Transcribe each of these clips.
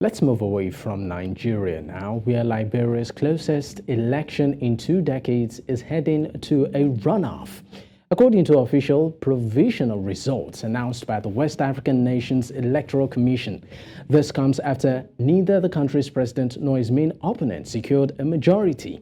Let's move away from Nigeria now, where Liberia's closest election in 2 decades is heading to a runoff. According to official provisional results announced by the West African nation's Electoral Commission, this comes after neither the country's president nor his main opponent secured a majority.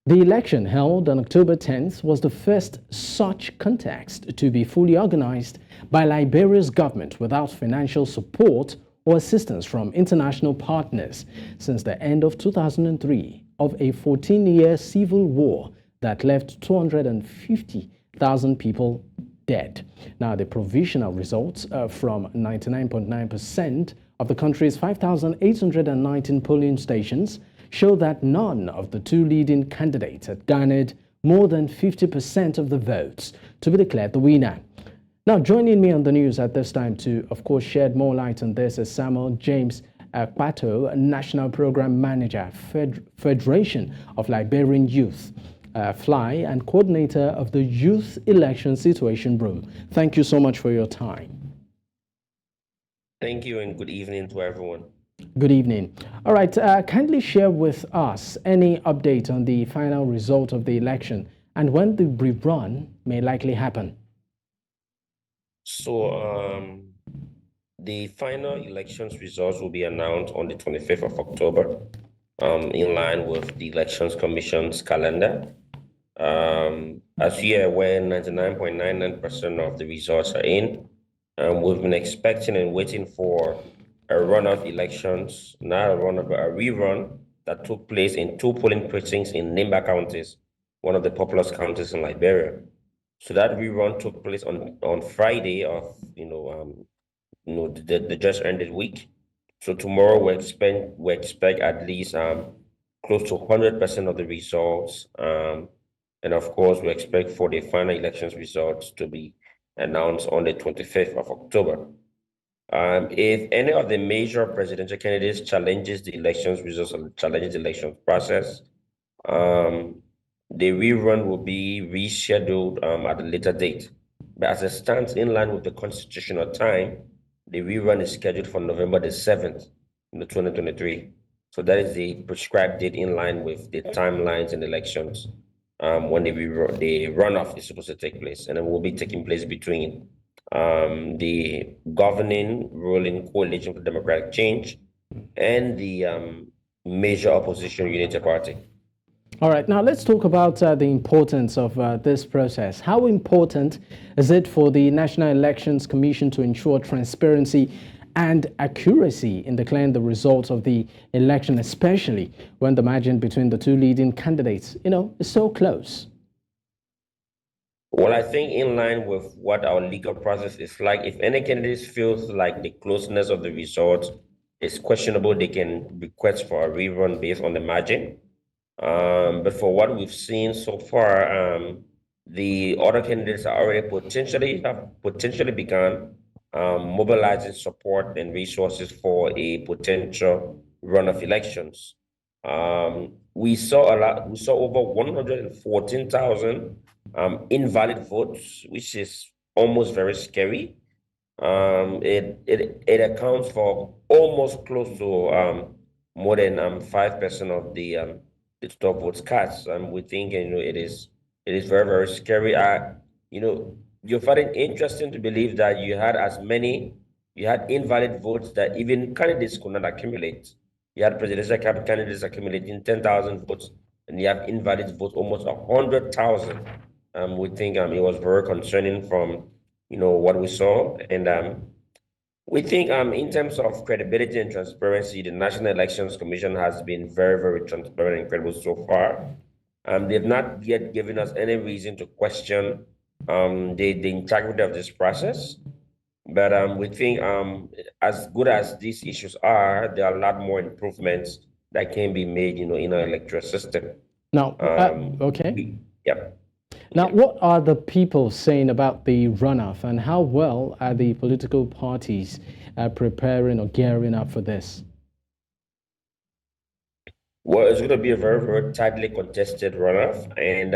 The election held on October 10th was the first such contest to be fully organized by Liberia's government without financial support or assistance from international partners since the end of 2003 of a 14-year civil war that left 250,000 people dead. Now, the provisional results from 99.9% of the country's 5,819 polling stations show that none of the two leading candidates had garnered more than 50% of the votes to be declared the winner. Now, joining me on the news at this time to, of course, shed more light on this is Samuel James Akpato, National Program Manager, Federation of Liberian Youth, FLY, and coordinator of the Youth Election Situation Room. Thank you so much for your time. Thank you and good evening to everyone. Good evening. All right, kindly share with us any update on the final result of the election and when the rerun may likely happen. So the final elections results will be announced on the 25th of October, in line with the Elections Commission's calendar. As you are aware, 99.99% of the results are in. We've been expecting and waiting for a runoff elections, not a runoff, but a rerun that took place in two polling precincts in Nimba counties, one of the populous counties in Liberia. So that rerun took place on Friday of the just ended week. So tomorrow we expect at least close to 100% of the results, and of course we expect for the final elections results to be announced on the 25th of October. If any of the major presidential candidates challenges the elections results or challenges the election process, the rerun will be rescheduled at a later date. But as it stands in line with the constitutional time, the rerun is scheduled for November the 7th, 2023. So that is the prescribed date in line with the timelines in elections when the runoff is supposed to take place. And it will be taking place between the governing ruling coalition for democratic change and the major opposition Unity Party. All right, now let's talk about the importance of this process. How important is it for the National Elections Commission to ensure transparency and accuracy in declaring the results of the election, especially when the margin between the two leading candidates, is so close? Well, I think in line with what our legal process is like, if any candidate feels like the closeness of the results is questionable, they can request for a rerun based on the margin. But for what we've seen so far, the other candidates are already potentially begun mobilizing support and resources for a potential run of elections. We saw over 114,000 invalid votes, which is almost very scary. It accounts for almost close to more than 5% of the total votes cast. We think it is very, very scary. You find it interesting to believe that you had invalid votes that even candidates could not accumulate. You had presidential candidates accumulating 10,000 votes, and you have invalid votes almost 100,000. We think it was very concerning from what we saw, and we think in terms of credibility and transparency, the National Elections Commission has been very, very transparent and credible so far. They've not yet given us any reason to question the integrity of this process. But we think as good as these issues are, there are a lot more improvements that can be made, in our electoral system. Now, okay. Yeah. Now, what are the people saying about the runoff, and how well are the political parties preparing or gearing up for this? Well, it's going to be a very, very tightly contested runoff, and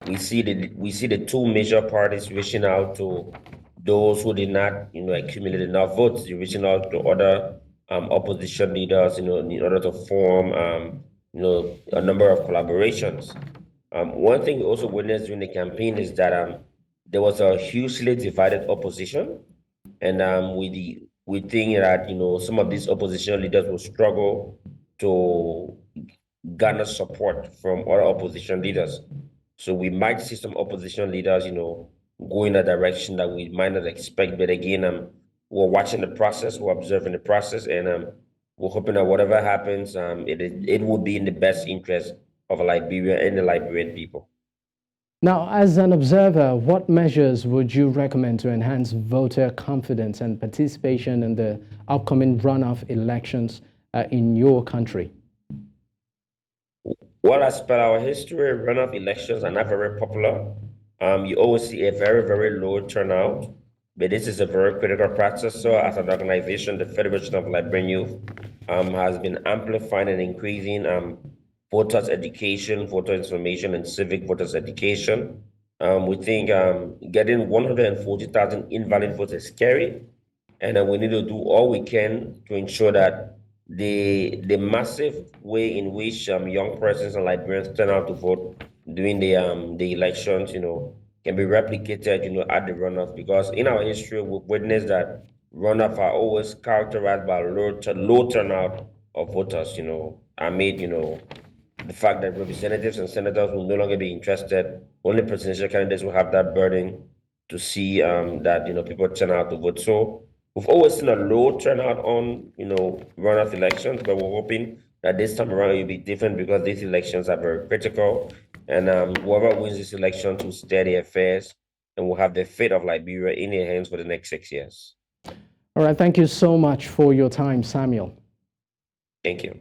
we see the two major parties reaching out to those who did not, accumulate enough votes, reaching out to other opposition leaders, in order to form, a number of collaborations. One thing we also witnessed during the campaign is that there was a hugely divided opposition, and we think that some of these opposition leaders will struggle to garner support from other opposition leaders. So we might see some opposition leaders, go in a direction that we might not expect. But again, we're watching the process, we're observing the process, and we're hoping that whatever happens, it will be in the best interest of Liberia and the Liberian people. Now, as an observer, what measures would you recommend to enhance voter confidence and participation in the upcoming runoff elections in your country? Well, as per our history, runoff elections are not very popular. You always see a very, very low turnout, but this is a very critical process. So as an organization, the Federation of Liberian Youth has been amplifying and increasing voters education, voter information, and civic voters education. We think getting 140,000 invalid votes is scary, and we need to do all we can to ensure that the massive way in which young persons and Liberians turn out to vote during the elections, can be replicated, at the runoff. Because in our history, we've witnessed that runoff are always characterized by low turnout of voters. Amid the fact that representatives and senators will no longer be interested. Only presidential candidates will have that burden to see that people turn out to vote. So we've always seen a low turnout on runoff elections, but we're hoping that this time around it'll be different because these elections are very critical, and whoever wins this election will steady affairs, and will have the fate of Liberia in their hands for the next 6 years. All right, thank you so much for your time, Samuel. Thank you.